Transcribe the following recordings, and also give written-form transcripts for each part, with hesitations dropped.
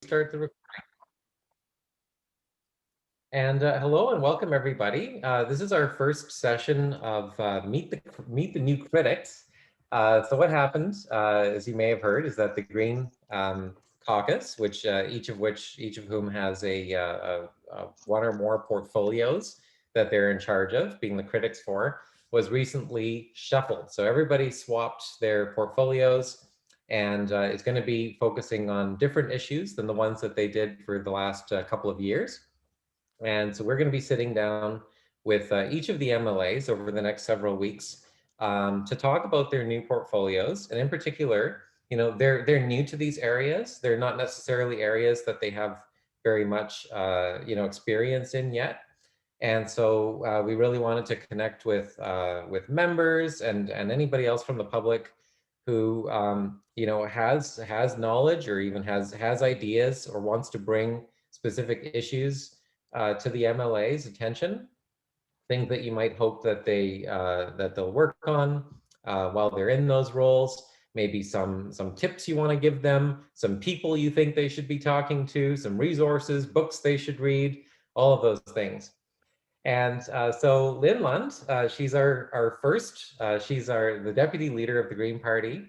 start the recording. And hello and welcome everybody. This is our first session of Meet the New Critics. So what happened, as you may have heard, is that the Green Caucus, which each of whom has a one or more portfolios that they're in charge of, being the critics for, was recently shuffled. So everybody swapped their portfolios and is going to be focusing on different issues than the ones that they did for the last couple of years. And so we're going to be sitting down with each of the MLAs over the next several weeks to talk about their new portfolios. And in particular, you know, they're new to these areas. They're not necessarily areas that they have very much, you know, experience in yet. And so we really wanted to connect with members and anybody else from the public who you know, has knowledge or even has ideas or wants to bring specific issues to the MLA's attention, things that you might hope that they'll work on while they're in those roles. Maybe some tips you want to give them, some people you think they should be talking to, some resources, books they should read, all of those things. And so Lynne Lund, she's our first, she's the deputy leader of the Green Party.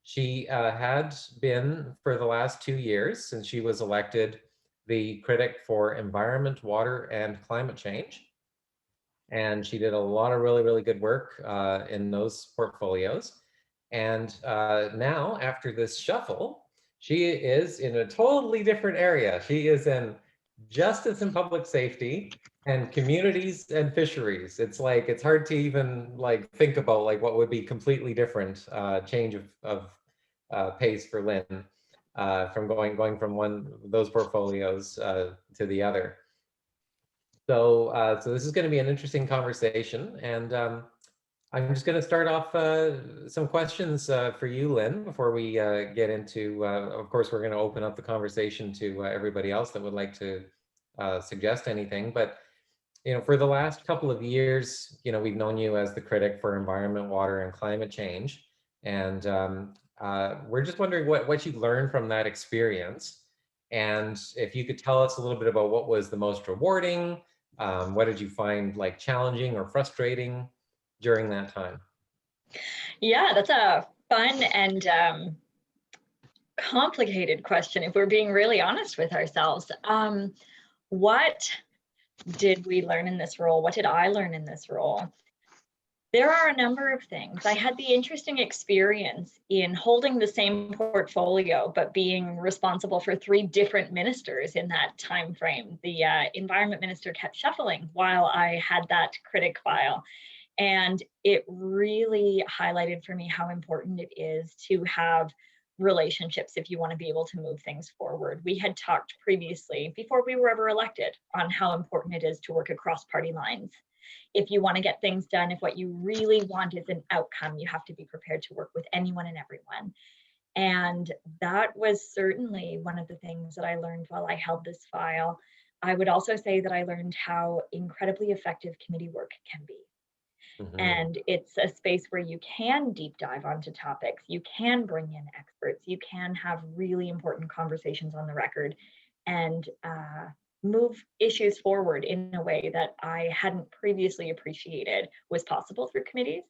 She had been for the last 2 years since she was elected the critic for environment, water, and climate change. And she did a lot of really good work in those portfolios. And now, after this shuffle, she is in a totally different area. She is in justice and public safety and communities and fisheries. It's like, it's hard to even like think about like what would be completely different change of pace for Lynne from going from one of those portfolios to the other. So this is going to be an interesting conversation, and I'm just going to start off some questions for you, Lynne, before we get into, of course, we're going to open up the conversation to everybody else that would like to suggest anything. But, you know, for the last couple of years, you know, we've known you as the critic for environment, water, and climate change. And we're just wondering what you learned from that experience. And if you could tell us a little bit about what was the most rewarding, what did you find like challenging or frustrating during that time? Yeah, that's a fun and complicated question if we're being really honest with ourselves. What did we learn in this role? What did I learn in this role? There are a number of things. I had the interesting experience in holding the same portfolio, but being responsible for 3 different ministers in that time frame. The environment minister kept shuffling while I had that critic file. And it really highlighted for me how important it is to have relationships if you want to be able to move things forward. We had talked previously, before we were ever elected, on how important it is to work across party lines. If you want to get things done, if what you really want is an outcome, you have to be prepared to work with anyone and everyone. And that was certainly one of the things that I learned while I held this file. I would also say that I learned how incredibly effective committee work can be. Mm-hmm. And it's a space where you can deep dive onto topics, you can bring in experts, you can have really important conversations on the record and move issues forward in a way that I hadn't previously appreciated was possible through committees.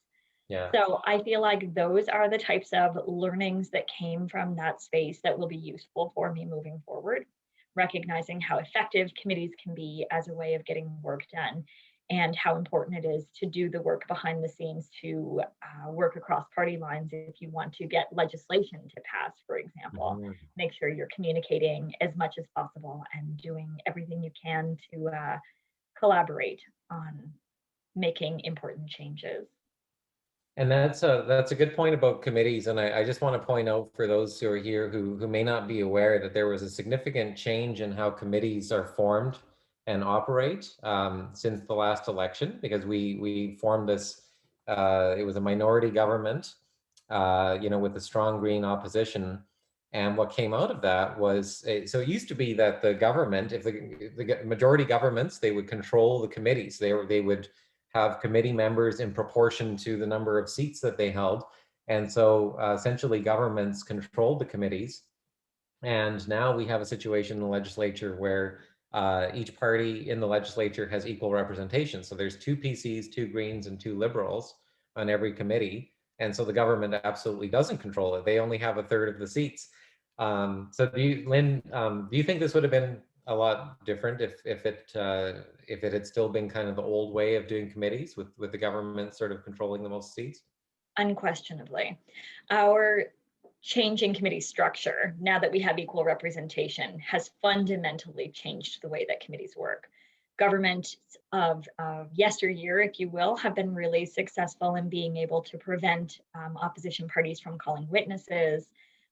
Yeah. So I feel like those are the types of learnings that came from that space that will be useful for me moving forward, recognizing how effective committees can be as a way of getting work done and how important it is to do the work behind the scenes to work across party lines if you want to get legislation to pass, for example. Mm-hmm. Make sure you're communicating as much as possible and doing everything you can to collaborate on making important changes. And that's a good point about committees. And I just want to point out for those who are here who may not be aware that there was a significant change in how committees are formed and operate since the last election, because we formed this, it was a minority government, you know, with a strong Green opposition. And what came out of that was, so it used to be that the government, if the majority governments, they would control the committees. They would have committee members in proportion to the number of seats that they held. And so essentially governments controlled the committees. And now we have a situation in the legislature where each party in the legislature has equal representation. So there's 2 PCs, 2 Greens, and 2 Liberals on every committee. And so the government absolutely doesn't control it. They only have a third of the seats. So do you, Lynn, do you think this would have been a lot different if it had still been kind of the old way of doing committees with the government sort of controlling the most seats? Unquestionably. Our changing committee structure, now that we have equal representation, has fundamentally changed the way that committees work. Governments of yesteryear, if you will, have been really successful in being able to prevent opposition parties from calling witnesses,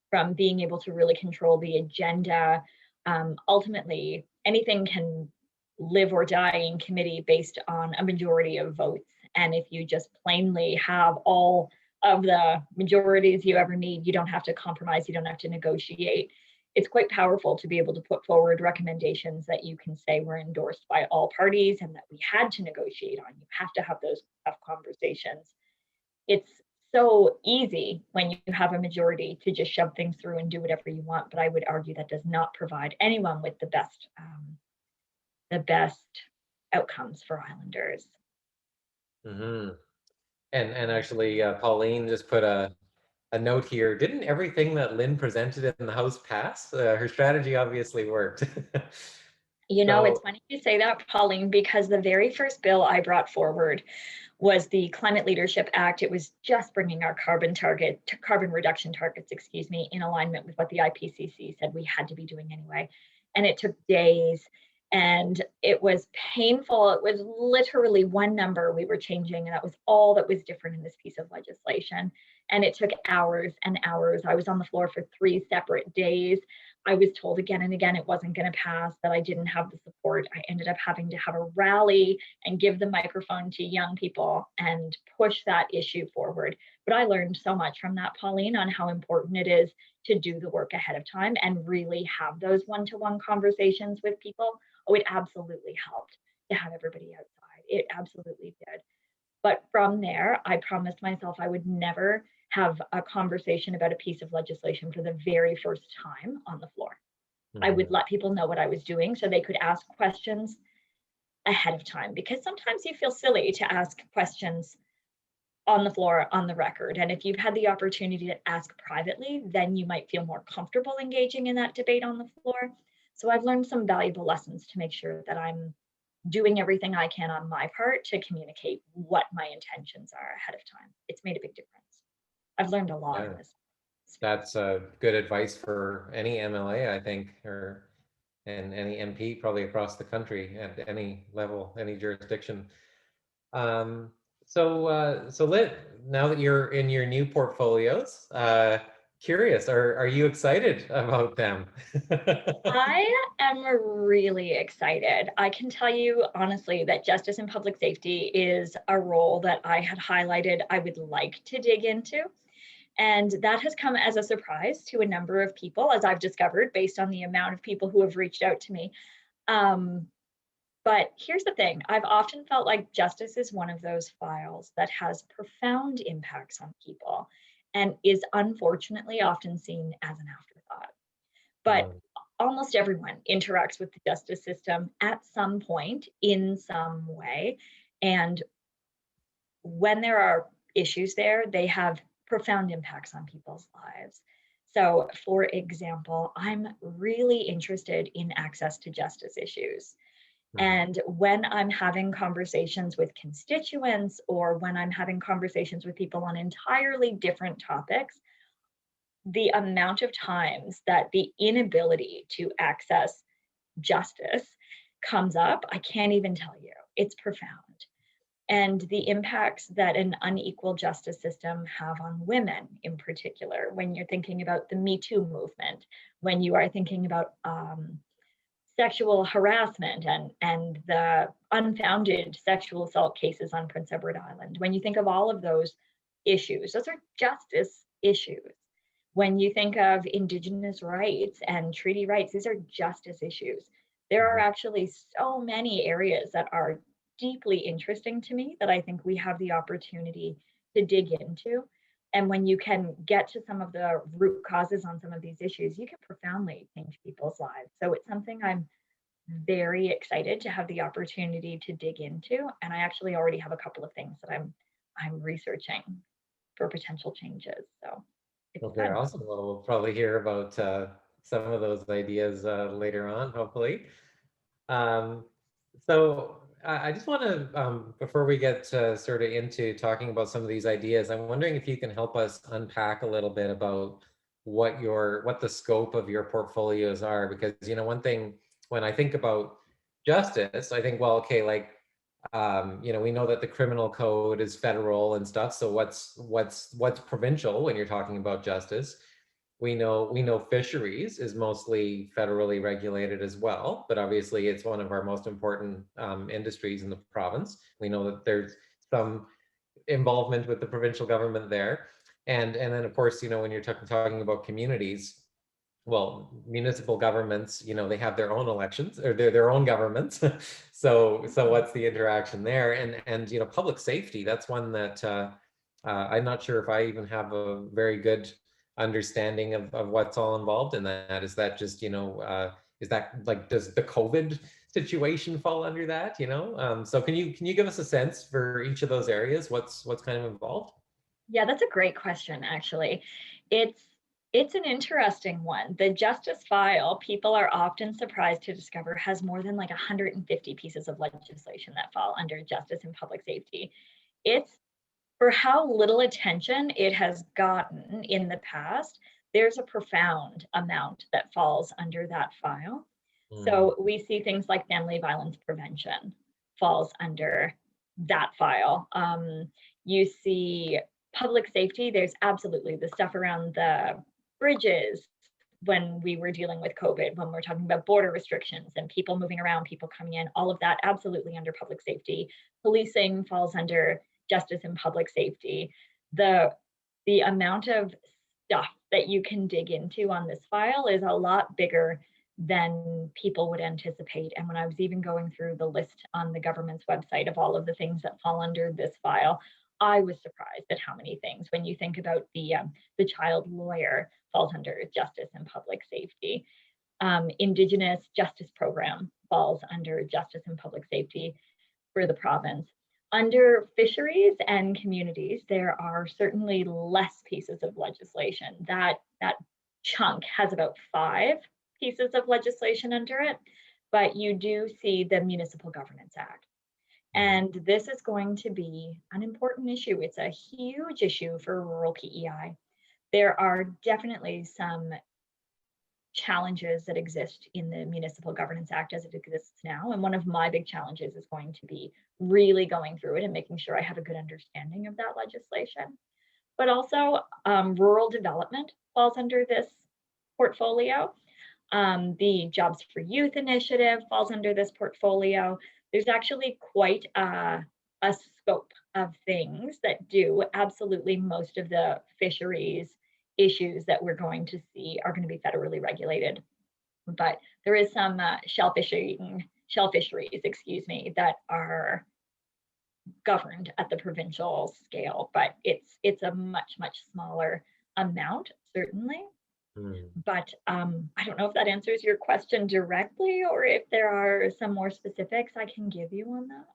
from being able to really control the agenda. Ultimately, anything can live or die in committee based on a majority of votes. And if you just plainly have all of the majorities you ever need, you don't have to compromise, you don't have to negotiate. It's quite powerful to be able to put forward recommendations that you can say were endorsed by all parties and that we had to negotiate on. You have to have those tough conversations. It's so easy when you have a majority to just shove things through and do whatever you want, but I would argue that does not provide anyone with the best outcomes for Islanders. Mm-hmm. And actually, Pauline just put a note here. Didn't everything that Lynn presented in the House pass? Her strategy obviously worked. You know, it's So, funny you say that, Pauline, because the very first bill I brought forward was the Climate Leadership Act. It was just bringing our carbon reduction targets, excuse me, in alignment with what the IPCC said we had to be doing anyway. And it took days and it was painful. It was literally one number we were changing, and that was all that was different in this piece of legislation. And it took hours and hours. I was on the floor for 3 separate days. I was told again and again it wasn't going to pass, that I didn't have the support. I ended up having to have a rally and give the microphone to young people and push that issue forward. But I learned so much from that, Pauline, on how important it is to do the work ahead of time and really have those one-to-one conversations with people. Oh, it absolutely helped to have everybody outside. It absolutely did. But from there, I promised myself I would never have a conversation about a piece of legislation for the very first time on the floor. I would let people know what I was doing so they could ask questions ahead of time, because sometimes you feel silly to ask questions on the floor, on the record. And if you've had the opportunity to ask privately, then you might feel more comfortable engaging in that debate on the floor. So I've learned some valuable lessons to make sure that I'm doing everything I can on my part to communicate what my intentions are ahead of time. It's made a big difference. I've learned a lot yeah, in this. that's good advice for any MLA, I think, and any MP probably across the country at any level, any jurisdiction. Um, so Lynn, now that you're in your new portfolios, curious, are you excited about them? I am really excited. I can tell you honestly that justice and public safety is a role that I had highlighted I would like to dig into. And that has come as a surprise to a number of people, as I've discovered, based on the amount of people who have reached out to me. Um, but here's the thing, I've often felt like justice is one of those files that has profound impacts on people and is unfortunately often seen as an afterthought. But Mm, almost everyone interacts with the justice system at some point in some way. And when there are issues there, they have profound impacts on people's lives. So, for example, I'm really interested in access to justice issues. mhm, And when I'm having conversations with constituents or when I'm having conversations with people on entirely different topics, the amount of times that the inability to access justice comes up, I can't even tell you. It's profound. And the impacts that an unequal justice system have on women in particular, when you're thinking about the Me Too movement, when you are thinking about sexual harassment and the unfounded sexual assault cases on Prince Edward Island, when you think of all of those issues, those are justice issues. When you think of Indigenous rights and treaty rights, these are justice issues. There are mhm. actually so many areas that are deeply interesting to me that I think we have the opportunity to dig into. And when you can get to some of the root causes on some of these issues, you can profoundly change people's lives. So it's something I'm very excited to have the opportunity to dig into. And I actually already have a couple of things that I'm researching for potential changes. So it's Okay, fun. awesome. Well, we'll probably hear about some of those ideas later on, hopefully. Um, so I just want to, before we get sort of into talking about some of these ideas, I'm wondering if you can help us unpack a little bit about what the scope of your portfolios are, because one thing when I think about justice, I think, well, okay, like we know that the criminal code is federal and stuff. So what's provincial when you're talking about justice? We know fisheries is mostly federally regulated as well, but obviously it's one of our most important industries in the province. We know that there's some involvement with the provincial government there, and then of course when you're talking about communities, well, municipal governments, they have their own elections or their own governments. So what's the interaction there? And public safety, that's one that I'm not sure if I even have a very good understanding of what's all involved in that. Is that just, is that like, does the COVID situation fall under that, so can you give us a sense for each of those areas, what's kind of involved? Yeah, that's a great question, actually. It's it's an interesting one. The justice file, people are often surprised to discover, has more than like 150 pieces of legislation that fall under justice and public safety. It's for how little attention it has gotten in the past, there's a profound amount that falls under that file. Mm, So we see things like family violence prevention falls under that file. You see public safety, there's absolutely the stuff around the bridges when we were dealing with COVID, when we're talking about border restrictions and people moving around, people coming in, all of that absolutely under public safety. Policing falls under justice and public safety. The amount of stuff that you can dig into on this file is a lot bigger than people would anticipate. And when I was even going through the list on the government's website of all of the things that fall under this file, I was surprised at how many things. When you think about the child lawyer falls under justice and public safety, Indigenous justice program falls under justice and public safety for the province. Under fisheries and communities, there are certainly less pieces of legislation. That chunk has about 5 pieces of legislation under it, but you do see the Municipal Governance Act. mhm. And this is going to be an important issue. It's a huge issue for rural PEI. There are definitely some challenges that exist in the Municipal Governance Act as it exists now. And one of my big challenges is going to be really going through it and making sure I have a good understanding of that legislation. But also, rural development falls under this portfolio. The Jobs for Youth initiative falls under this portfolio. There's actually quite a scope of things that do absolutely most of the fisheries issues that we're going to see are going to be federally regulated. But there is some shell fisheries, excuse me, that are governed at the provincial scale, but it's a much smaller amount, certainly. Mm. But I don't know if that answers your question directly, or if there are some more specifics I can give you on that.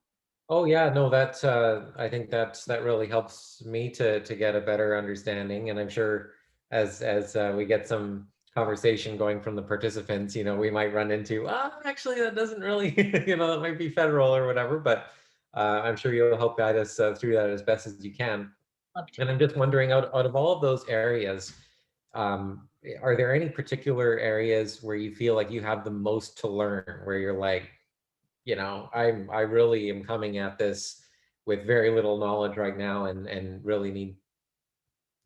Oh yeah, no, that I think that really helps me to get a better understanding, and I'm sure as we get some conversation going from the participants, we might run into, actually that doesn't really, that might be federal or whatever, but I'm sure you'll help guide us through that as best as you can. Love to. And I'm just wondering, out of all of those areas, are there any particular areas where you feel like you have the most to learn, where you're like, I really am coming at this with very little knowledge right now, and really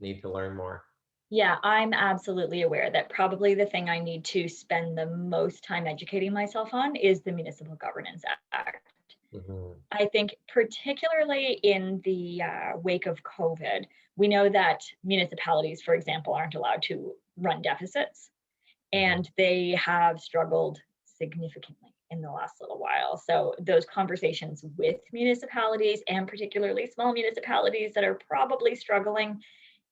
need to learn more. Yeah, I'm absolutely aware that probably the thing I need to spend the most time educating myself on is the Municipal Governance Act. Mhm. I think particularly in the wake of COVID, we know that municipalities, for example, aren't allowed to run deficits, Mhm. and they have struggled significantly in the last little while. So those conversations with municipalities, and particularly small municipalities that are probably struggling,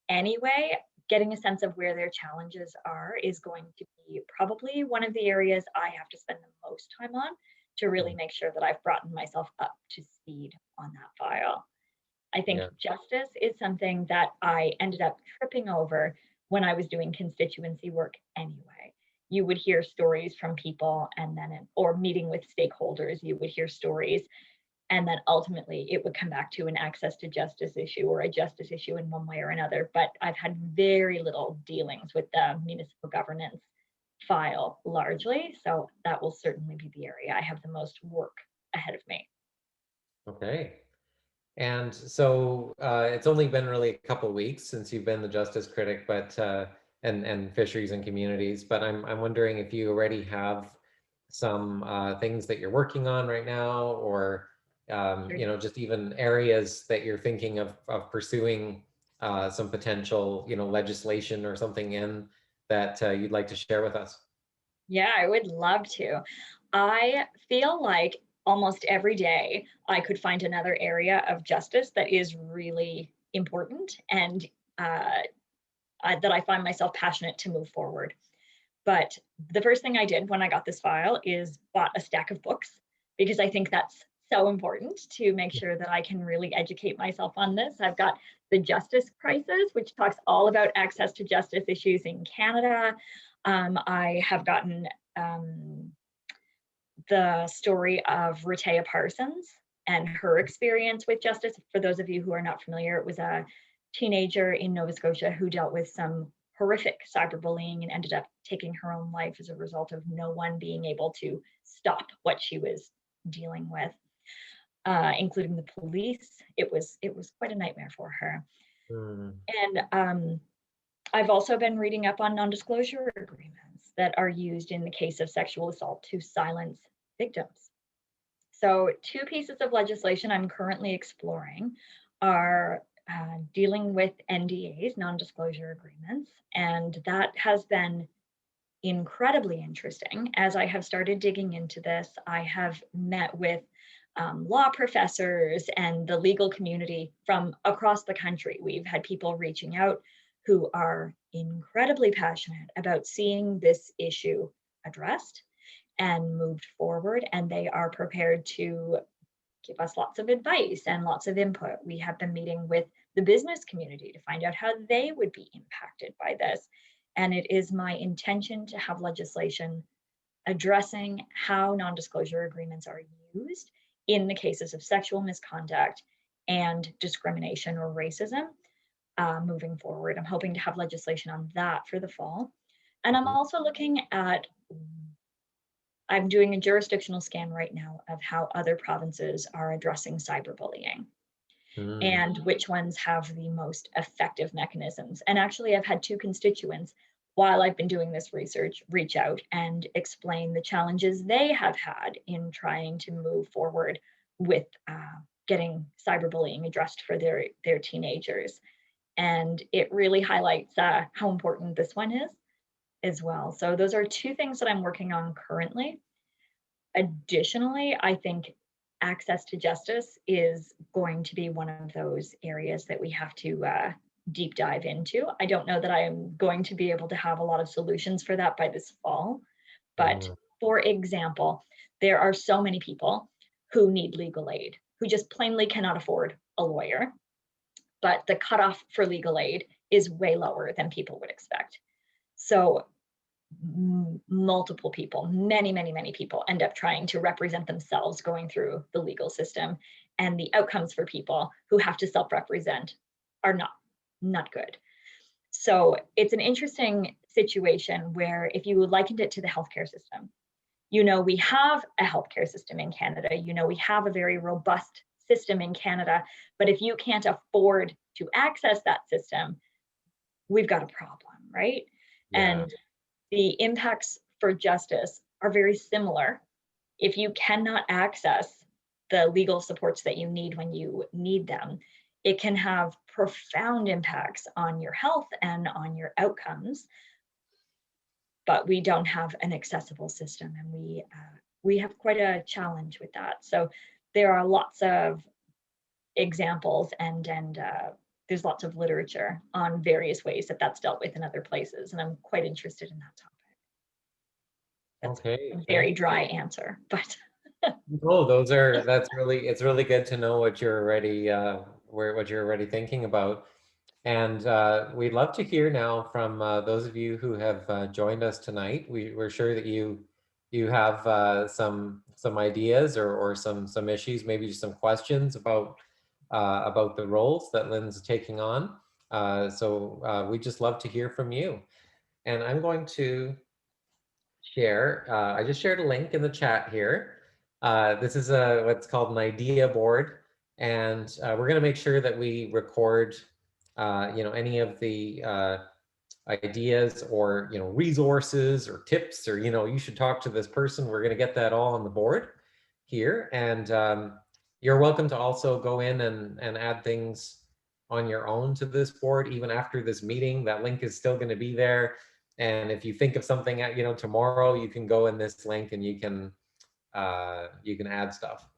anyway, getting a sense of where their challenges are is going to be probably one of the areas I have to spend the most time on to really Mm. make sure that I've brought myself up to speed on that file. I think Yeah. justice is something that I ended up tripping over when I was doing constituency work anyway. You would hear stories from people, and then, or meeting with stakeholders, you would hear stories, and then ultimately it would come back to an access to justice issue or a justice issue in one way or another. But I've had very little dealings with the municipal governance file largely. So that will certainly be the area I have the most work ahead of me. Okay. And so it's only been really a couple of weeks since you've been the justice critic, but and fisheries and communities. But I'm wondering if you already have some things that you're working on right now, or just even areas that you're thinking of pursuing some potential legislation or something in that you'd like to share with us. Yeah, I would love to. I feel like almost every day I could find another area of justice that is really important and uh, that I find myself passionate to move forward. But the first thing I did when I got this file is bought a stack of books because I think that's so important to make sure that I can really educate myself on this. I've got The Justice Crisis, which talks all about access to justice issues in Canada. I have gotten the story of Rehtaeh Parsons and her experience with justice. For those of you who are not familiar, it was a teenager in Nova Scotia who dealt with some horrific cyberbullying and ended up taking her own life as a result of no one being able to stop what she was dealing with, including the police. It was quite a nightmare for her. Mm. And I've also been reading up on non-disclosure agreements that are used in the case of sexual assault to silence victims. So, two pieces of legislation I'm currently exploring are dealing with NDAs, non disclosure agreements, and that has been incredibly interesting. As I have started digging into this, I have met with law professors and the legal community from across the country. We've had people reaching out who are incredibly passionate about seeing this issue addressed and moved forward, and they are prepared to give us lots of advice and lots of input. We have been meeting with the business community to find out how they would be impacted by this. And it is my intention to have legislation addressing how non disclosure agreements are used in the cases of sexual misconduct and discrimination or racism moving forward. I'm hoping to have legislation on that for the fall. And I'm Mhm. also looking at I'm doing a jurisdictional scan right now of how other provinces are addressing cyberbullying Mm. and which ones have the most effective mechanisms. And actually, I've had two constituents while I've been doing this research reach out and explain the challenges they have had in trying to move forward with getting cyberbullying addressed for their teenagers. And it really highlights how important this one is as well. So those are two things that I'm working on currently. Additionally, I think access to justice is going to be one of those areas that we have to deep dive into. I don't know that I am going to be able to have a lot of solutions for that by this fall. But Mm. for example, there are so many people who need legal aid, who just plainly cannot afford a lawyer. But the cutoff for legal aid is way lower than people would expect. So multiple people, many people end up trying to represent themselves going through the legal system. And the outcomes for people who have to self-represent are not good. So it's an interesting situation where if you likened it to the healthcare system, we have a healthcare system in Canada, we have a very robust system in Canada, but if you can't afford to access that system, we've got a problem, right? Yeah. And the impacts for justice are very similar. If you cannot access the legal supports that you need when you need them, it can have profound impacts on your health and on your outcomes. But we don't have an accessible system, and we have quite a challenge with that. So there are lots of examples and there's lots of literature on various ways that that's dealt with in other places, and I'm quite interested in that topic. That's Okay. a very dry answer, but Oh, it's really good to know what you're already what you're already thinking about. And we'd love to hear now from those of you who have joined us tonight. We're sure that you have some ideas or some issues, maybe just some questions about the roles that Lynne's taking on. So we just love to hear from you. And I'm going to share. I just shared a link in the chat here. This is what's called an idea board, and we're going to make sure that we record, any of the ideas or resources or tips or you should talk to this person. We're going to get that all on the board here, and you're welcome to also go in and add things on your own to this board even after this meeting. That link is still going to be there. And if you think of something tomorrow, you can go in this link and you can add stuff.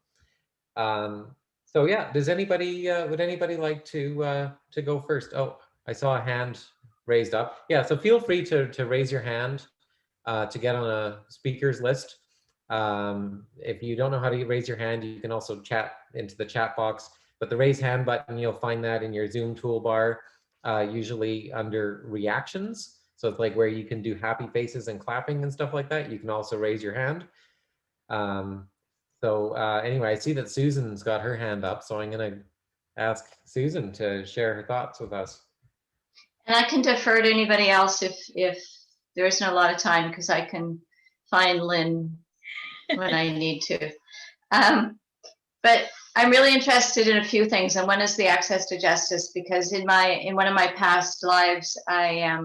So yeah, does anybody would anybody like to go first? Oh, I saw a hand raised up. Yeah, so feel free to raise your hand to get on a speakers list. If you don't know how to raise your hand, you can also chat into the chat box. But the raise hand button, you'll find that in your Zoom toolbar, usually under reactions. So it's like where you can do happy faces and clapping and stuff like that. You can also raise your hand. Anyway, I see that Susan's got her hand up, so I'm going to ask Susan to share her thoughts with us. And I can defer to anybody else if there isn't a lot of time, because I can find Lynn when I need to. But I'm really interested in a few things, and one is the access to justice, because in one of my past lives, I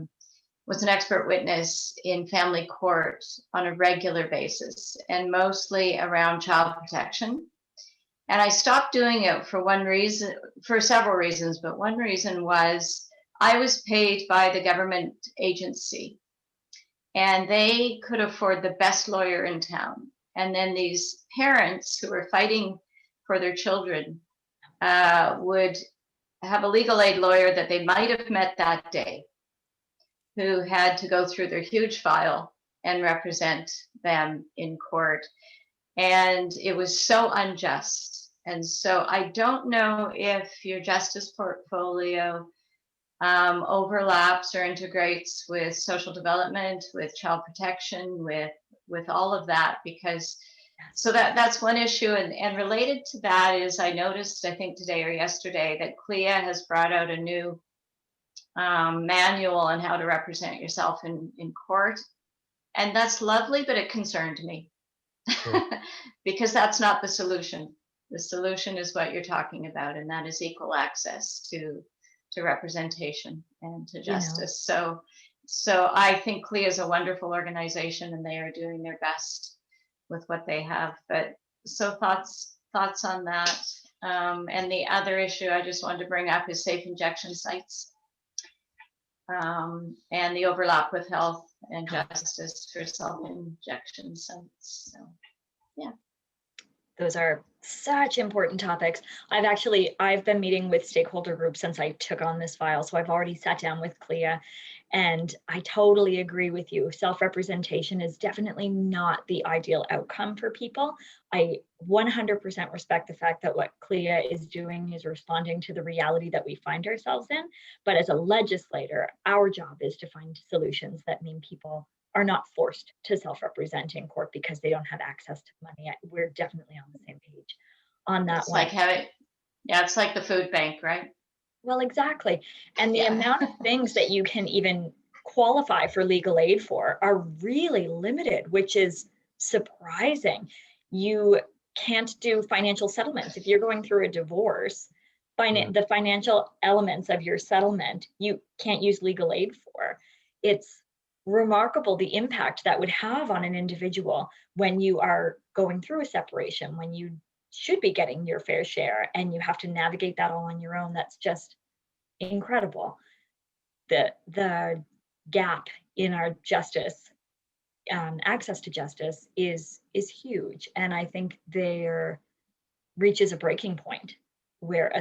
was an expert witness in family court on a regular basis, and mostly around child protection. And I stopped doing it for several reasons, but one reason was I was paid by the government agency, and they could afford the best lawyer in town. And then these parents who were fighting for their children would have a legal aid lawyer that they might have met that day, who had to go through their huge file and represent them in court. And it was so unjust. And so I don't know if your justice portfolio overlaps or integrates with social development, with child protection, with all of that, because so that's one issue. And related to that is, I noticed, I think today or yesterday, that CLIA has brought out a new manual on how to represent yourself in court. And that's lovely, but it concerned me. Sure. Because that's not the solution. The solution is what you're talking about, and that is equal access to representation and to justice. So I think CLIA is a wonderful organization, and they are doing their best with what they have. But so thoughts on that. And the other issue I just wanted to bring up is safe injection sites, and the overlap with health and justice for self-injection sites. So yeah. Those are such important topics. I've been meeting with stakeholder groups since I took on this file. So I've already sat down with CLIA, and I totally agree with you. Self-representation is definitely not the ideal outcome for people. I 100% respect the fact that what CLIA is doing is responding to the reality that we find ourselves in. But as a legislator, our job is to find solutions that mean people are not forced to self-represent in court because they don't have access to money. We're definitely on the same page on that one. It's like the food bank, right? Well, exactly. And the amount of things that you can even qualify for legal aid for are really limited, which is surprising. You can't do financial settlements. If you're going through a divorce, the financial elements of your settlement, you can't use legal aid for. It's remarkable the impact that would have on an individual when you are going through a separation, when you should be getting your fair share and you have to navigate that all on your own. That's just incredible. The gap in our justice, access to justice is huge. And I think there reaches a breaking point where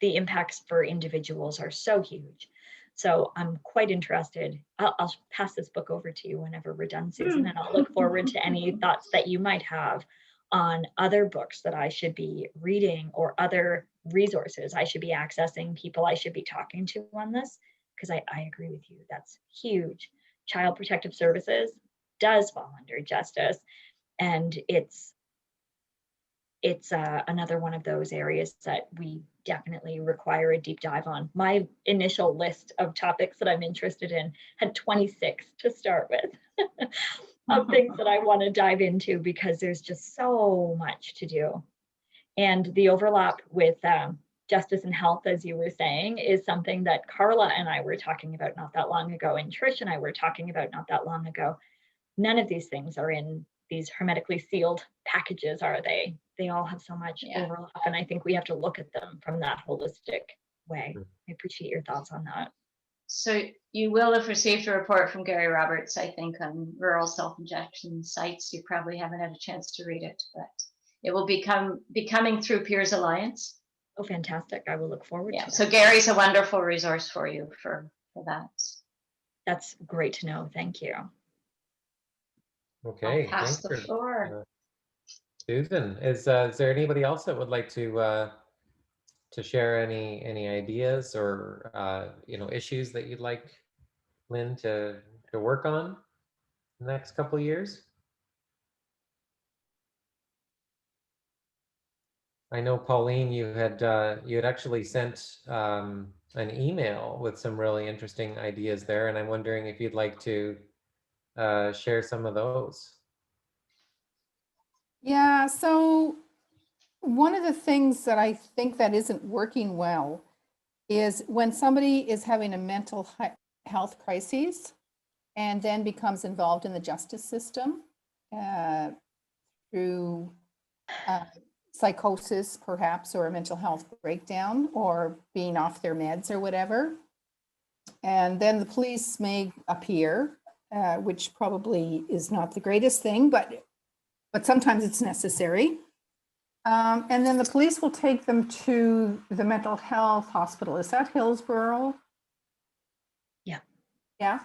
the impacts for individuals are so huge. So I'm quite interested. I'll pass this book over to you whenever we're done, Susan, and I'll look forward to any thoughts that you might have on other books that I should be reading or other resources I should be accessing, people I should be talking to on this, because I agree with you. That's huge. Child Protective Services does fall under justice, and it's another one of those areas that we definitely require a deep dive on. My initial list of topics that I'm interested in had 26 to start with of things that I want to dive into, because there's just so much to do. And the overlap with justice and health, as you were saying, is something that Carla and I were talking about not that long ago, and Trish and I were talking about not that long ago. None of these things are in these hermetically sealed packages, are they? They all have so much overlap, and I think we have to look at them from that holistic way. I appreciate your thoughts on that. So you will have received a report from Gary Roberts, I think, on rural self-injection sites. You probably haven't had a chance to read it, but it will be coming through Peers Alliance. Oh, fantastic. I will look forward to that. So Gary's a wonderful resource for you for that. That's great to know. Thank you. Okay, I'll pass the floor. Susan, is there anybody else that would like to share any ideas or issues that you'd like Lynn to work on in the next couple of years? I know, Pauline, you had actually sent an email with some really interesting ideas there, and I'm wondering if you'd like to share some of those. Yeah, so one of the things that I think that isn't working well is when somebody is having a mental health crisis and then becomes involved in the justice system through psychosis, perhaps, or a mental health breakdown, or being off their meds or whatever. And then the police may appear, which probably is not the greatest thing, but sometimes it's necessary. And then the police will take them to the mental health hospital. Is that Hillsborough? Yeah. Yeah.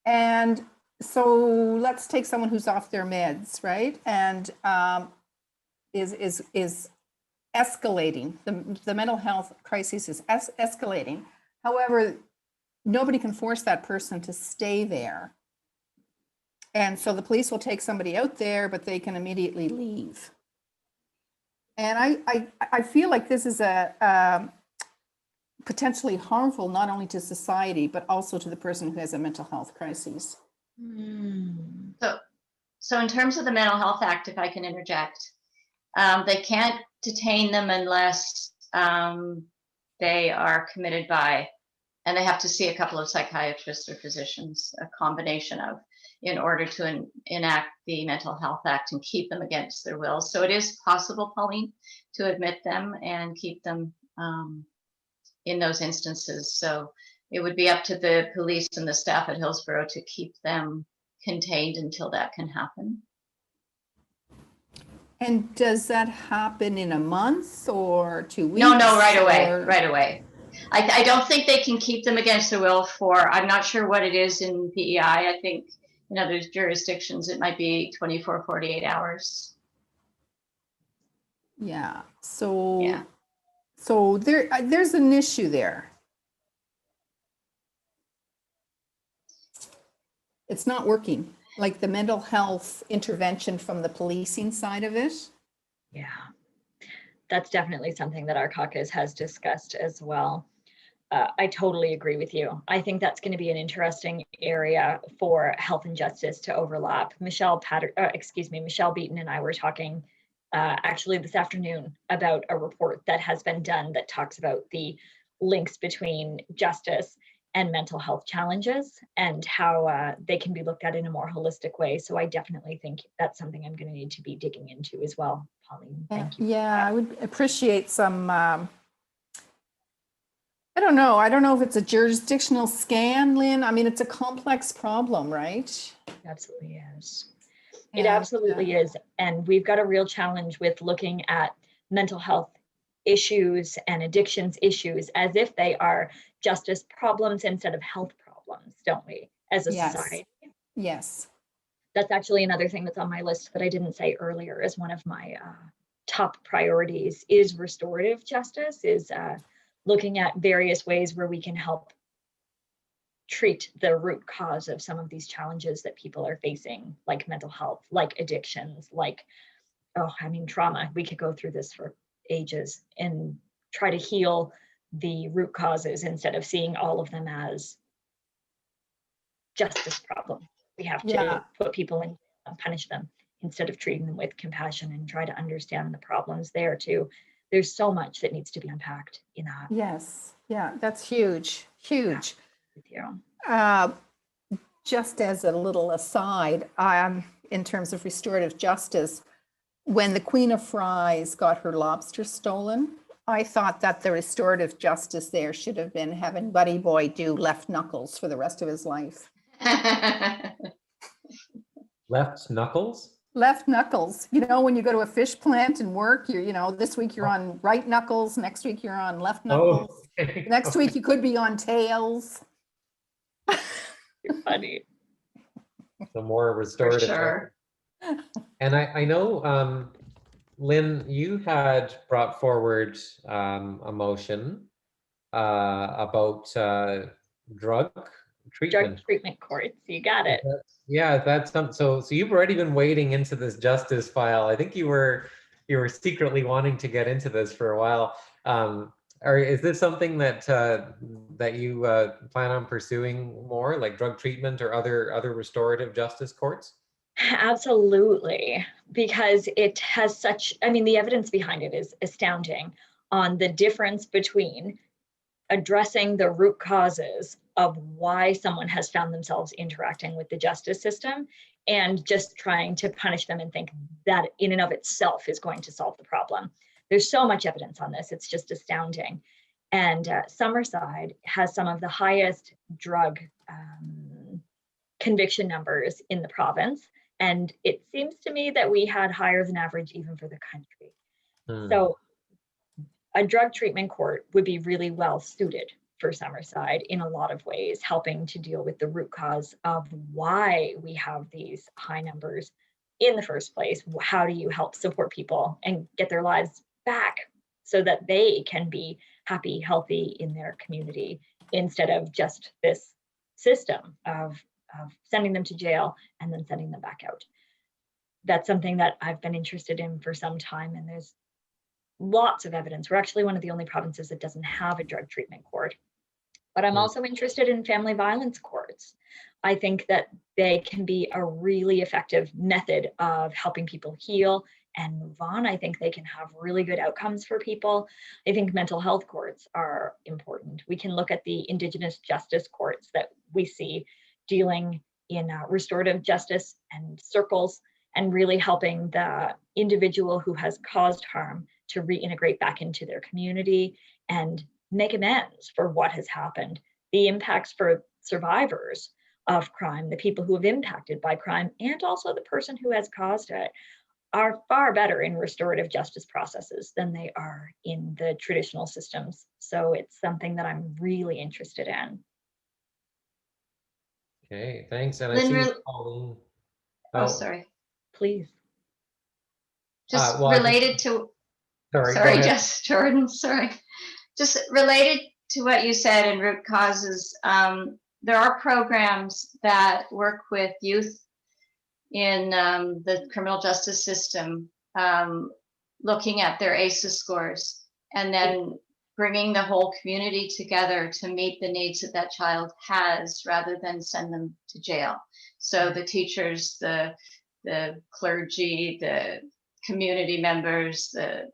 And so let's take someone who's off their meds, right? And is escalating. The mental health crisis is escalating. However, nobody can force that person to stay there. And so the police will take somebody out there, but they can immediately leave. And I feel like this is a potentially harmful, not only to society, but also to the person who has a mental health crisis. So in terms of the Mental Health Act, if I can interject, they can't detain them unless they are committed by, and they have to see a couple of psychiatrists or physicians, a combination of, in order to enact the Mental Health Act and keep them against their will. So it is possible, Pauline, to admit them and keep them in those instances. So it would be up to the police and the staff at Hillsborough to keep them contained until that can happen. And does that happen in a month or 2 weeks? No, right away, right away. I don't think they can keep them against their will for, I'm not sure what it is in PEI. I think in other jurisdictions, it might be 24, 48 hours. Yeah, so there's an issue there. It's not working, like the mental health intervention from the policing side of it. Yeah, that's definitely something that our caucus has discussed as well. I totally agree with you. I think that's going to be an interesting area for health and justice to overlap. Michelle Beaton and I were talking actually this afternoon about a report that has been done that talks about the links between justice and mental health challenges and how they can be looked at in a more holistic way. So I definitely think that's something I'm going to need to be digging into as well, Pauline. Thank you. Yeah, I would appreciate some, I don't know if it's a jurisdictional scan, Lynn. I mean, it's a complex problem, right? It absolutely is. It absolutely is. And we've got a real challenge with looking at mental health issues and addictions issues as if they are justice problems instead of health problems, don't we, as a society? Yes. That's actually another thing that's on my list that I didn't say earlier as one of my top priorities is restorative justice, is looking at various ways where we can help treat the root cause of some of these challenges that people are facing, like mental health, like addictions, like, trauma. We could go through this for ages and try to heal the root causes instead of seeing all of them as justice problems. We have to put people in and punish them instead of treating them with compassion and try to understand the problems there too. There's so much that needs to be unpacked in that. Yes. Yeah, that's huge. Huge. Yeah. Just as a little aside, in terms of restorative justice, when the Queen of Fries got her lobster stolen, I thought that the restorative justice there should have been having Buddy Boy do left knuckles for the rest of his life. Left knuckles? Left knuckles. You know, when you go to a fish plant and work, this week you're on right knuckles, next week you're on left knuckles. Oh, okay. Next week you could be on tails. You're funny. So more restorative. For sure. And I know, Lynn, you had brought forward a motion about drug treatment. Drug treatment courts, you got it. Yeah, that's so you've already been wading into this justice file. I think you were secretly wanting to get into this for a while. Or is this something that that you plan on pursuing more, like drug treatment or other restorative justice courts? Absolutely, because it has the evidence behind it is astounding on the difference between addressing the root causes of why someone has found themselves interacting with the justice system and just trying to punish them and think that in and of itself is going to solve the problem. There's so much evidence on this, it's just astounding. And Summerside has some of the highest drug conviction numbers in the province. And it seems to me that we had higher than average even for the country. So a drug treatment court would be really well suited for Summerside in a lot of ways, helping to deal with the root cause of why we have these high numbers in the first place. How do you help support people and get their lives back so that they can be happy, healthy in their community instead of just this system of sending them to jail and then sending them back out? That's something that I've been interested in for some time, and there's lots of evidence. We're actually one of the only provinces that doesn't have a drug treatment court. But I'm also interested in family violence courts. I think that they can be a really effective method of helping people heal and move on. I think they can have really good outcomes for people. I think mental health courts are important. We can look at the Indigenous justice courts that we see dealing in restorative justice and circles and really helping the individual who has caused harm to reintegrate back into their community and make amends for what has happened. The impacts for survivors of crime, the people who have impacted by crime, and also the person who has caused it, are far better in restorative justice processes than they are in the traditional systems. So it's something that I'm really interested in. Okay, thanks. And I Lynn, see Pauline. Oh, sorry. Please. Just well, related to, sorry, Jess, Jordan, sorry. Just related to what you said in root causes, there are programs that work with youth in the criminal justice system, looking at their ACEs scores and then bringing the whole community together to meet the needs that that child has rather than send them to jail. So the teachers, the clergy, the community members, the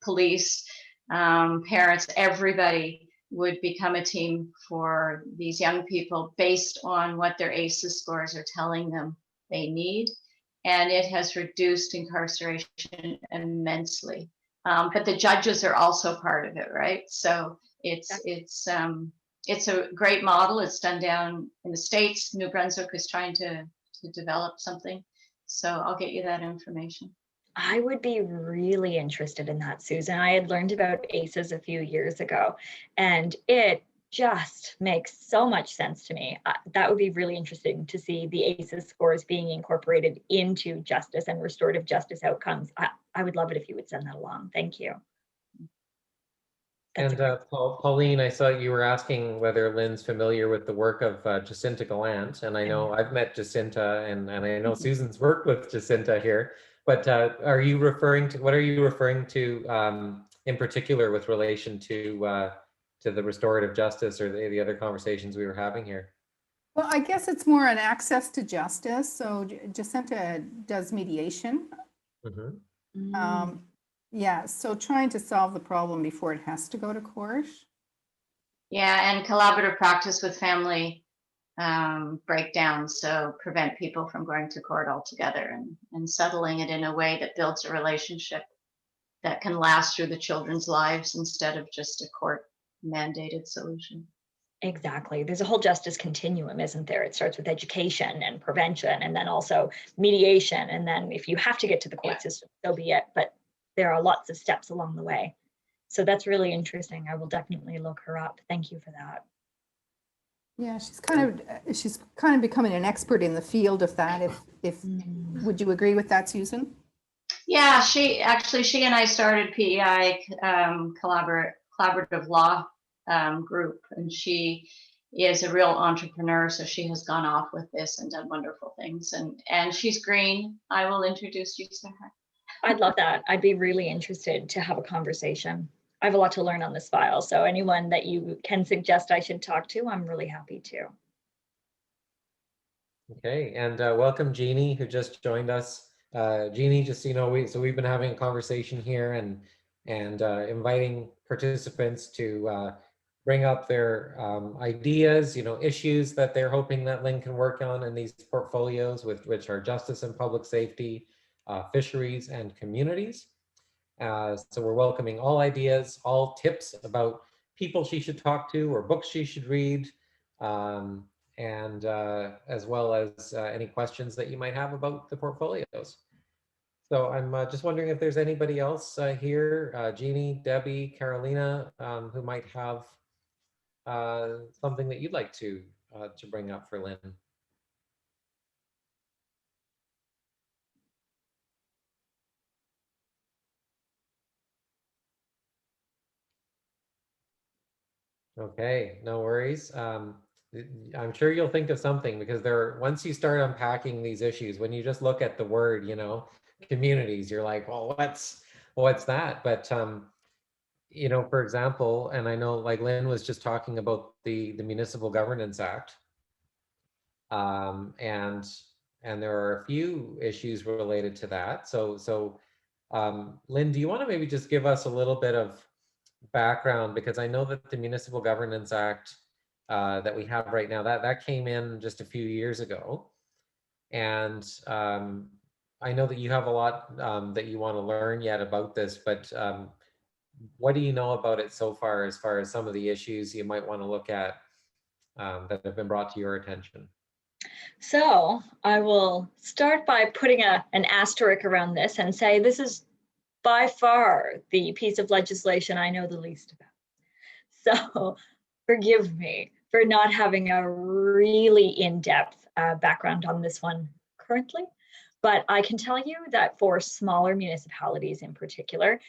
police, parents, everybody would become a team for these young people based on what their ACEs scores are telling them they need. And it has reduced incarceration immensely. But the judges are also part of it, right? So it's a great model. It's done down in the States. New Brunswick is trying to develop something. So I'll get you that information. I would be really interested in that, Susan. I had learned about ACEs a few years ago, and it just makes so much sense to me. That would be really interesting to see the ACEs scores being incorporated into justice and restorative justice outcomes. I would love it if you would send that along. Thank you. And Pauline, I saw you were asking whether Lynn's familiar with the work of Jacinta Gallant, and I know I've met Jacinta, and I know Susan's worked with Jacinta here. But are you referring to, what are you referring to in particular with relation to the restorative justice or the other conversations we were having here? Well, I guess it's more an access to justice. So Jacinta does mediation. Mm-hmm. Yeah, so trying to solve the problem before it has to go to court. Yeah, and collaborative practice with family breakdowns, so prevent people from going to court altogether, and settling it in a way that builds a relationship that can last through the children's lives instead of just a court mandated solution. Exactly. There's a whole justice continuum, isn't there? It starts with education and prevention, and then also mediation. And then if you have to get to the court system, so be it. But there are lots of steps along the way. So that's really interesting. I will definitely look her up. Thank you for that. Yeah, she's kind of becoming an expert in the field of that. Would you agree with that, Susan? Yeah, she and I started PEI collaborative law group, and she is a real entrepreneur, so she has gone off with this and done wonderful things, and she's green. I will introduce you to her. I'd love that. I'd be really interested to have a conversation. I have a lot to learn on this file, so anyone that you can suggest I should talk to, I'm really happy to. Okay, and welcome Jeannie, who just joined us. Jeannie, just so you know, we've been having a conversation here and inviting participants to bring up their ideas, issues that they're hoping that Lynne can work on in these portfolios, which are justice and public safety, fisheries, and communities. So we're welcoming all ideas, all tips about people she should talk to or books she should read, and as well as any questions that you might have about the portfolios. So I'm just wondering if there's anybody else here, Jeannie, Debbie, Carolina, who might have something that you'd like to bring up for Lynne. Okay, no worries. I'm sure you'll think of something, because once you start unpacking these issues, when you just look at the word, communities, you're like, well, what's that? But for example, and I know like Lynne was just talking about the Municipal Governance Act, and there are a few issues related to that. So Lynne, do you want to maybe just give us a little bit of background, because I know that the Municipal Governance Act that we have right now, that came in just a few years ago, and I know that you have a lot that you want to learn yet about this, but what do you know about it so far as some of the issues you might want to look at that have been brought to your attention? So I will start by putting an asterisk around this and say this is by far the piece of legislation I know the least about. So forgive me for not having a really in-depth background on this one currently, but I can tell you that for smaller municipalities in particular,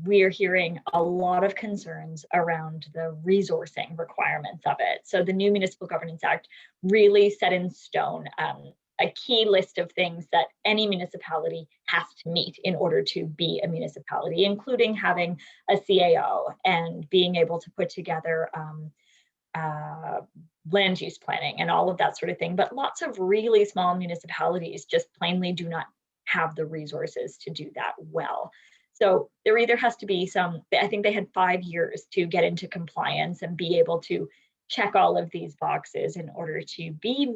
we are hearing a lot of concerns around the resourcing requirements of it. So the new Municipal Governance Act really set in stone a key list of things that any municipality has to meet in order to be a municipality, including having a CAO and being able to put together land use planning and all of that sort of thing. But lots of really small municipalities just plainly do not have the resources to do that well. So there either has to be I think they had 5 years to get into compliance and be able to check all of these boxes in order to be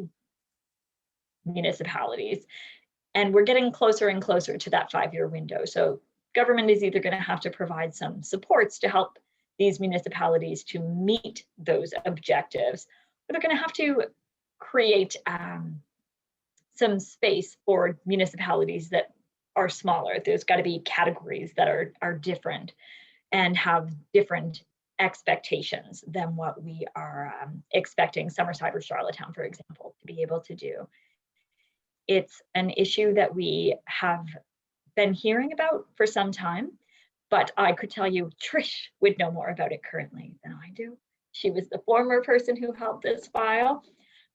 municipalities. And we're getting closer and closer to that 5-year window. So government is either going to have to provide some supports to help these municipalities to meet those objectives, or they're going to have to create some space for municipalities that are smaller. There's got to be categories that are different and have different expectations than what we are expecting Summerside or Charlottetown, for example, to be able to do. It's an issue that we have been hearing about for some time, but I could tell you Trish would know more about it currently than I do. She was the former person who held this file,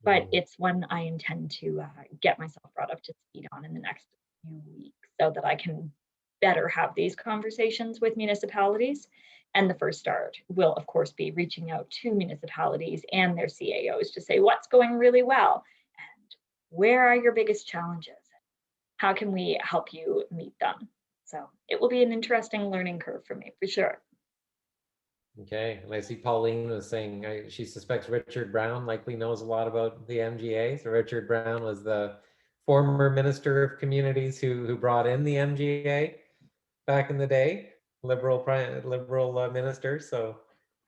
but it's one I intend to get myself brought up to speed on in the next few weeks so that I can better have these conversations with municipalities. And the first start will, of course, be reaching out to municipalities and their CAOs to say what's going really well and where are your biggest challenges? How can we help you meet them? So it will be an interesting learning curve for me, for sure. Okay, and I see Pauline was saying she suspects Richard Brown likely knows a lot about the MGA. So Richard Brown was the former Minister of Communities who brought in the MGA back in the day, liberal minister. So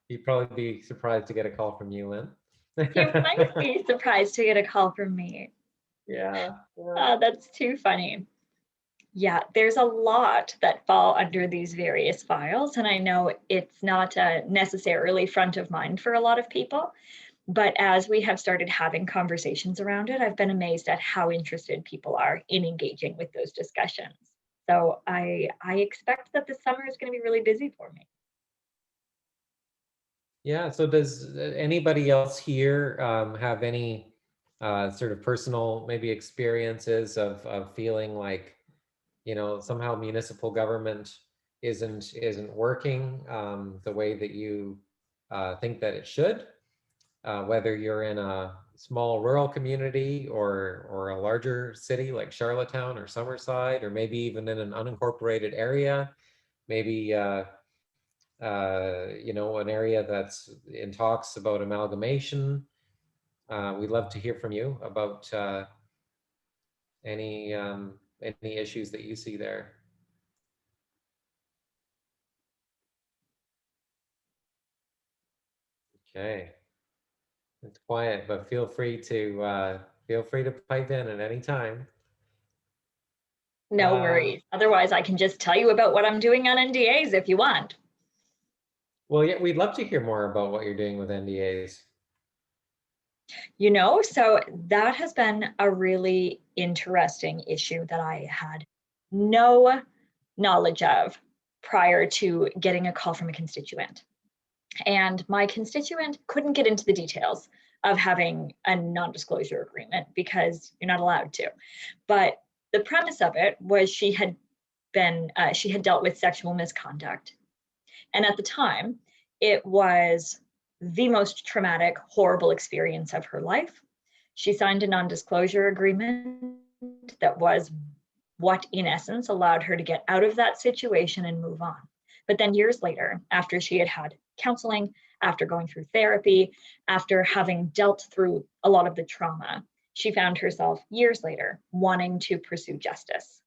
he'd probably be surprised to get a call from you, Lynn. You might be surprised to get a call from me. Yeah. That's too funny. Yeah, there's a lot that fall under these various files, and I know it's not necessarily front of mind for a lot of people, but as we have started having conversations around it, I've been amazed at how interested people are in engaging with those discussions. So I expect that the summer is going to be really busy for me. Yeah, so does anybody else here have any sort of personal maybe experiences of feeling like, you know, somehow municipal government isn't working the way that you think that it should, whether you're in a small rural community or a larger city like Charlottetown or Summerside, or maybe even in an unincorporated area, maybe you know, an area that's in talks about amalgamation. We'd love to hear from you about any issues that you see there. Okay, it's quiet, but feel free to pipe in at any time. No worries. Otherwise, I can just tell you about what I'm doing on NDAs if you want. Well, yeah, we'd love to hear more about what you're doing with NDAs. You know, so that has been a really interesting issue that I had no knowledge of prior to getting a call from a constituent. And my constituent couldn't get into the details of having a non-disclosure agreement because you're not allowed to. But the premise of it was she had dealt with sexual misconduct. And at the time, it was the most traumatic, horrible experience of her life. She signed a non-disclosure agreement that was what, in essence, allowed her to get out of that situation and move on. But then years later, after she had had counseling, after going through therapy, after having dealt through a lot of the trauma, she found herself years later wanting to pursue justice.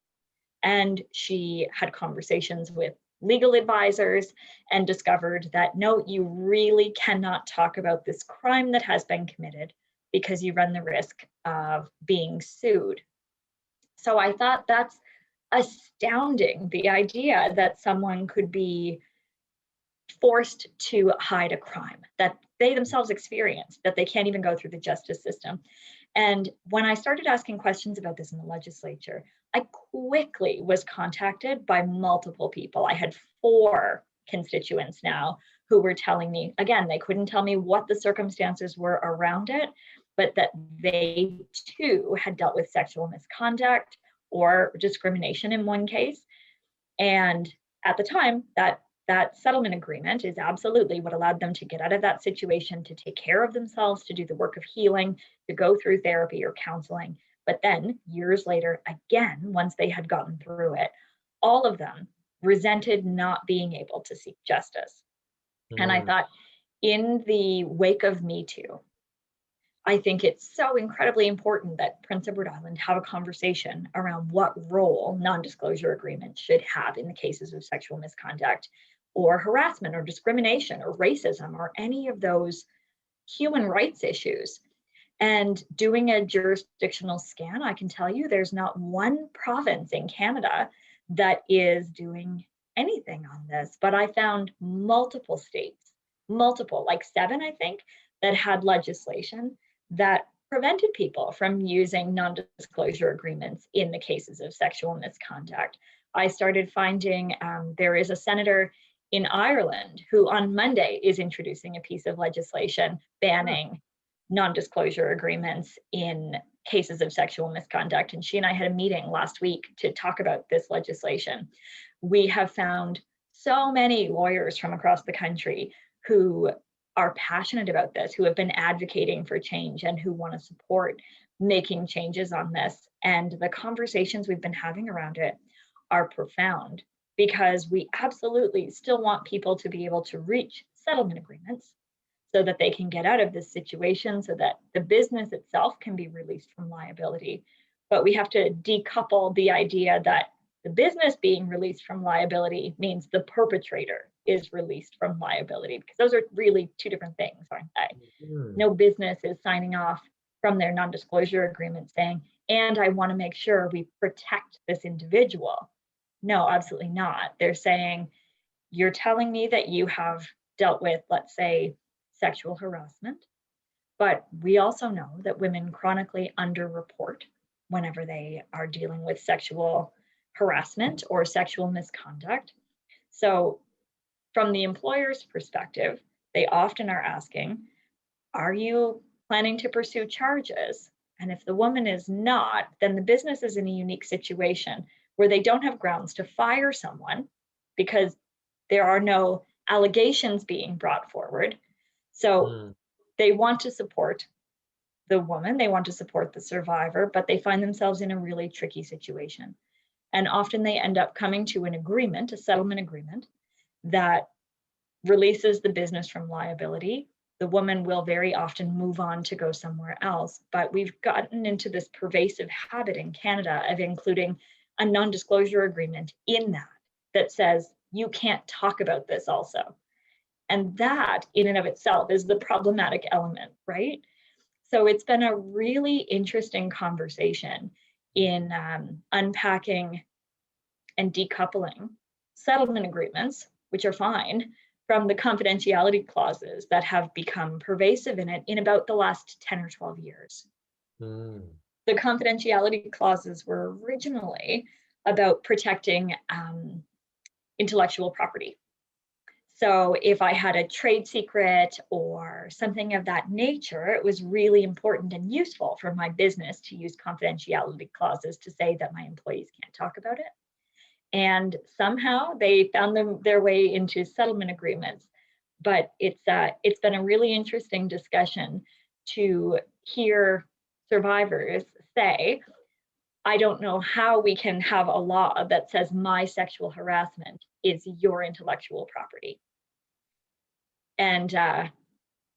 And she had conversations with legal advisors and discovered that no, you really cannot talk about this crime that has been committed because you run the risk of being sued. So I thought that's astounding, the idea that someone could be forced to hide a crime that they themselves experienced, that they can't even go through the justice system. And when I started asking questions about this in the legislature, I quickly was contacted by multiple people. I had 4 constituents now who were telling me, again, they couldn't tell me what the circumstances were around it, but that they too had dealt with sexual misconduct or discrimination in one case. And at the time, that settlement agreement is absolutely what allowed them to get out of that situation, to take care of themselves, to do the work of healing, to go through therapy or counseling. But then years later, again, once they had gotten through it, all of them resented not being able to seek justice. And I thought, in the wake of Me Too, I think it's so incredibly important that Prince Edward Island have a conversation around what role non-disclosure agreements should have in the cases of sexual misconduct or harassment or discrimination or racism or any of those human rights issues. And doing a jurisdictional scan, I can tell you there's not one province in Canada that is doing anything on this, but I found multiple states, multiple, like 7, I think, that had legislation that prevented people from using non-disclosure agreements in the cases of sexual misconduct. I started finding there is a senator in Ireland who on Monday is introducing a piece of legislation banning non-disclosure agreements in cases of sexual misconduct. And she and I had a meeting last week to talk about this legislation. We have found so many lawyers from across the country who are passionate about this, who have been advocating for change and who want to support making changes on this. And the conversations we've been having around it are profound, because we absolutely still want people to be able to reach settlement agreements so that they can get out of this situation, so that the business itself can be released from liability. But we have to decouple the idea that the business being released from liability means the perpetrator is released from liability, because those are really two different things, aren't they? No business is signing off from their non-disclosure agreement saying, and I want to make sure we protect this individual. No, absolutely not. They're saying, you're telling me that you have dealt with, let's say, sexual harassment, but we also know that women chronically underreport whenever they are dealing with sexual harassment or sexual misconduct. So from the employer's perspective, they often are asking, are you planning to pursue charges? And if the woman is not, then the business is in a unique situation where they don't have grounds to fire someone because there are no allegations being brought forward. So they want to support the woman, they want to support the survivor, but they find themselves in a really tricky situation. And often they end up coming to an agreement, a settlement agreement, that releases the business from liability. The woman will very often move on to go somewhere else. But we've gotten into this pervasive habit in Canada of including a non-disclosure agreement in that says you can't talk about this also. And that in and of itself is the problematic element, right? So it's been a really interesting conversation in unpacking and decoupling settlement agreements, which are fine, from the confidentiality clauses that have become pervasive in it in about the last 10 or 12 years. The confidentiality clauses were originally about protecting intellectual property. So if I had a trade secret or something of that nature, it was really important and useful for my business to use confidentiality clauses to say that my employees can't talk about it. And somehow they found their way into settlement agreements. But it's been a really interesting discussion to hear survivors say, I don't know how we can have a law that says my sexual harassment is your intellectual property. And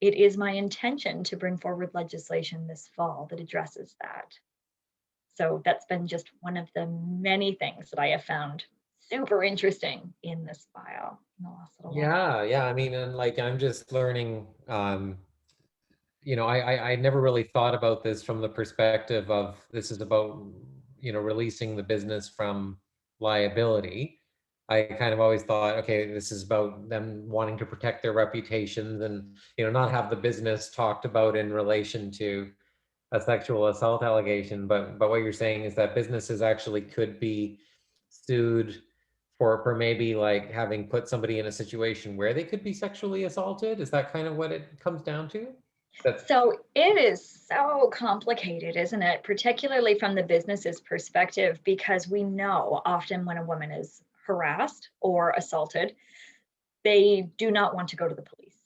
it is my intention to bring forward legislation this fall that addresses that. So that's been just one of the many things that I have found super interesting in this file in the last little while. Yeah. I mean, and like, I'm just learning, I never really thought about this from the perspective of this is about, releasing the business from liability. I kind of always thought, okay, this is about them wanting to protect their reputations and, not have the business talked about in relation to a sexual assault allegation. But what you're saying is that businesses actually could be sued for maybe like having put somebody in a situation where they could be sexually assaulted. Is that kind of what it comes down to? So it is so complicated, isn't it? Particularly from the business's perspective, because we know often when a woman is harassed or assaulted, they do not want to go to the police.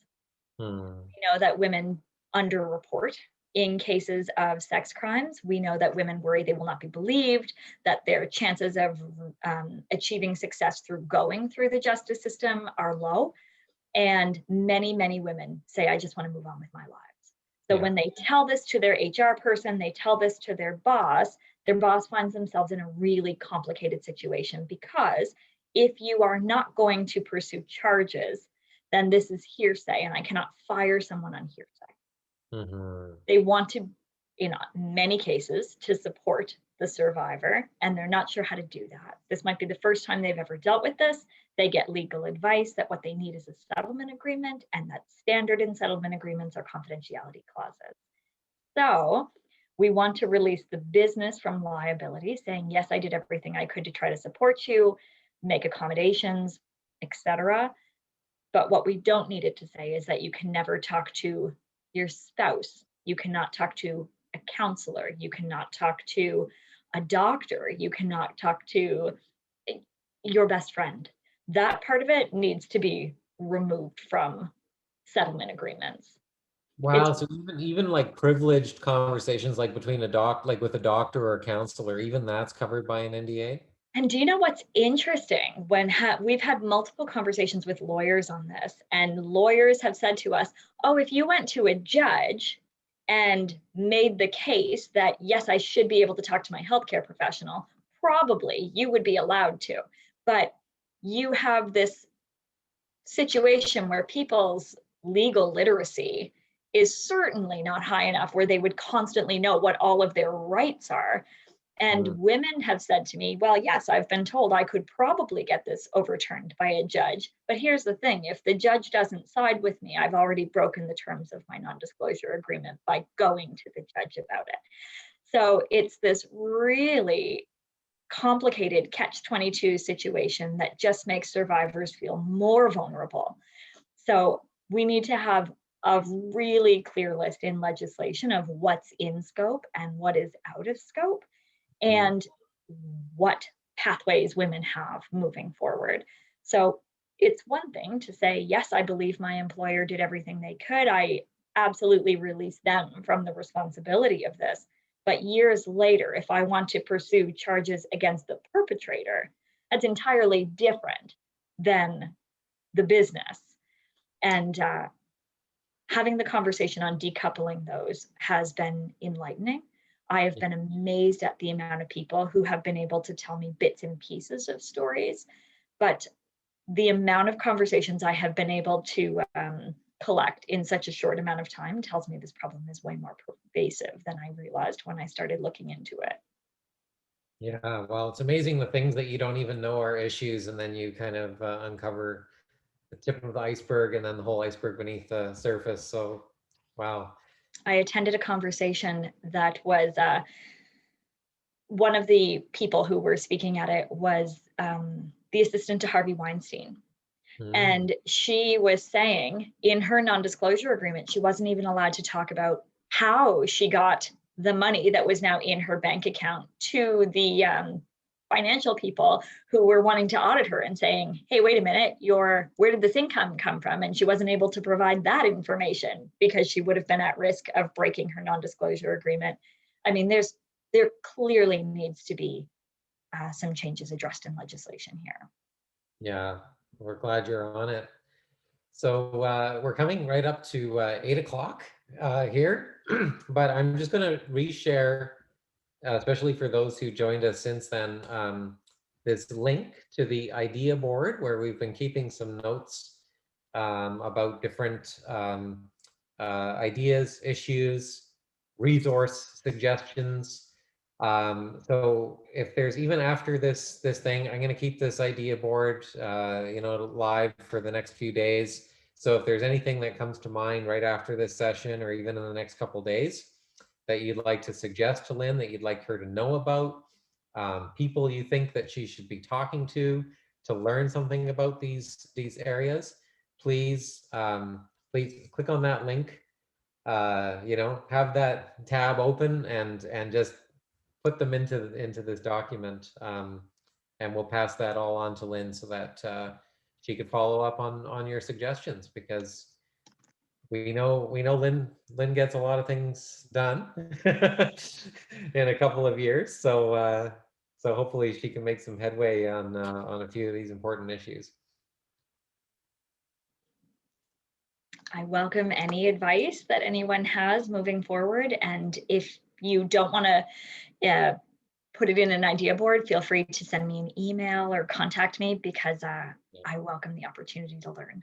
We know that women underreport in cases of sex crimes. We know that women worry they will not be believed, that their chances of achieving success through going through the justice system are low. And many, many women say, I just want to move on with my lives. So when they tell this to their HR person, they tell this to their boss finds themselves in a really complicated situation, because if you are not going to pursue charges, then this is hearsay and I cannot fire someone on hearsay. They want to in many cases to support the survivor, and they're not sure how to do that. This might be the first time they've ever dealt with this. They get legal advice that what they need is a settlement agreement, and that standard in settlement agreements are confidentiality clauses. So we want to release the business from liability, saying, yes, I did everything I could to try to support you, make accommodations, etc. But what we don't need it to say is that you can never talk to your spouse. You cannot talk to a counselor. You cannot talk to a doctor. You cannot talk to your best friend. That part of it needs to be removed from settlement agreements. Wow. So even like privileged conversations, like between like with a doctor or a counselor, even that's covered by an NDA? And do you know what's interesting? When we've had multiple conversations with lawyers on this, and lawyers have said to us, oh, if you went to a judge and made the case that, yes, I should be able to talk to my healthcare professional, probably you would be allowed to. But you have this situation where people's legal literacy is certainly not high enough where they would constantly know what all of their rights are. And women have said to me, well, yes, I've been told I could probably get this overturned by a judge. But here's the thing, if the judge doesn't side with me, I've already broken the terms of my non-disclosure agreement by going to the judge about it. So it's this really complicated catch-22 situation that just makes survivors feel more vulnerable. So we need to have a really clear list in legislation of what's in scope and what is out of scope, and what pathways women have moving forward. So it's one thing to say, yes, I believe my employer did everything they could. I absolutely release them from the responsibility of this. But years later, if I want to pursue charges against the perpetrator, that's entirely different than the business. And having the conversation on decoupling those has been enlightening. I have been amazed at the amount of people who have been able to tell me bits and pieces of stories, but the amount of conversations I have been able to collect in such a short amount of time tells me this problem is way more pervasive than I realized when I started looking into it. Yeah, well, it's amazing the things that you don't even know are issues, and then you kind of uncover the tip of the iceberg and then the whole iceberg beneath the surface. So, wow. I attended a conversation that was one of the people who were speaking at it was the assistant to Harvey Weinstein. And she was saying in her non-disclosure agreement, she wasn't even allowed to talk about how she got the money that was now in her bank account to the financial people who were wanting to audit her and saying, hey, wait a minute, where did this income come from? And she wasn't able to provide that information because she would have been at risk of breaking her non-disclosure agreement. I mean, there clearly needs to be some changes addressed in legislation here. Yeah, we're glad you're on it. So we're coming right up to 8 o'clock here, but I'm just going to reshare, especially for those who joined us since then, this link to the idea board where we've been keeping some notes about different ideas, issues, resource suggestions. So if there's even after this thing, I'm going to keep this idea board, live for the next few days. So if there's anything that comes to mind right after this session, or even in the next couple of days, that you'd like to suggest to Lynn, that you'd like her to know about, people you think that she should be talking to learn something about these areas, please click on that link. Have that tab open and just put them into this document, and we'll pass that all on to Lynn so that she could follow up on your suggestions, because we know Lynn gets a lot of things done in a couple of years. So hopefully she can make some headway on a few of these important issues. I welcome any advice that anyone has moving forward. And if you don't want to put it in an idea board, feel free to send me an email or contact me, because I welcome the opportunity to learn.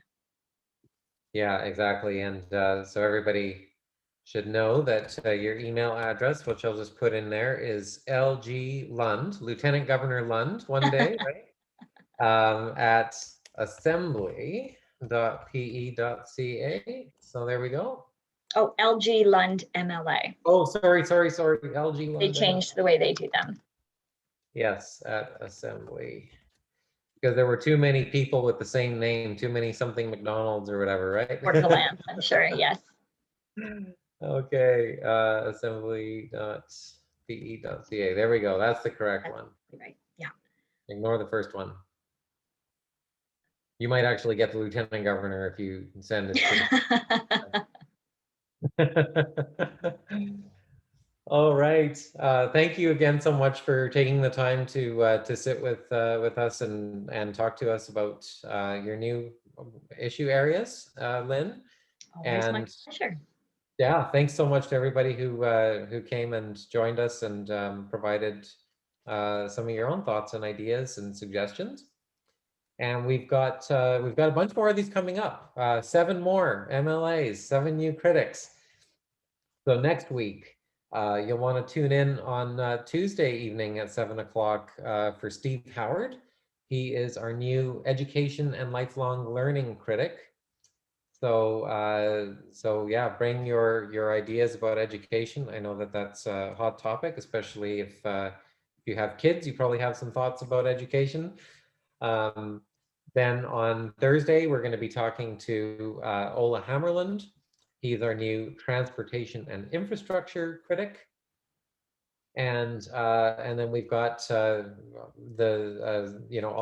Yeah, exactly. And so everybody should know that your email address, which I'll just put in there, is LG Lund, Lieutenant Governor Lund, one day, right? At assembly.pe.ca. So there we go. Oh, LG Lund MLA. Oh, sorry. LG Lund. They changed the way they do them. Yes, at assembly. Because there were too many people with the same name, too many something McDonald's or whatever, right? Port of the Lambs, I'm sure, yes. Okay, assembly.pe.ca. There we go. That's the correct one. Right, yeah. Ignore the first one. You might actually get the lieutenant governor if you send it to. All right. Thank you again so much for taking the time to sit with us and talk to us about your new issue areas, Lynn. Always my And pleasure. yeah, thanks so much to everybody who came and joined us and provided some of your own thoughts and ideas and suggestions. And we've got a bunch more of these coming up. 7 more MLAs, 7 new critics. So next week, you'll want to tune in on Tuesday evening at 7 o'clock for Steve Howard. He is our new education and lifelong learning critic. So yeah, bring your ideas about education. I know that that's a hot topic, especially if you have kids, you probably have some thoughts about education. Then on Thursday, we're going to be talking to Ola Hammerland. He's our new transportation and infrastructure critic. And then we've got all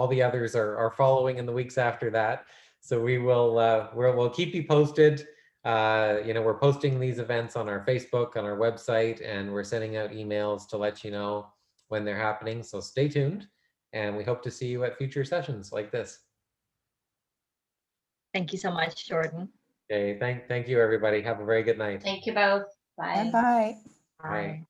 the others are following in the weeks after that. So we'll keep you posted. We're posting these events on our Facebook, on our website, and we're sending out emails to let you know when they're happening. So stay tuned, and we hope to see you at future sessions like this. Thank you so much, Jordan. Okay, thank you, everybody. Have a very good night. Thank you both. Bye. Bye-bye. Bye.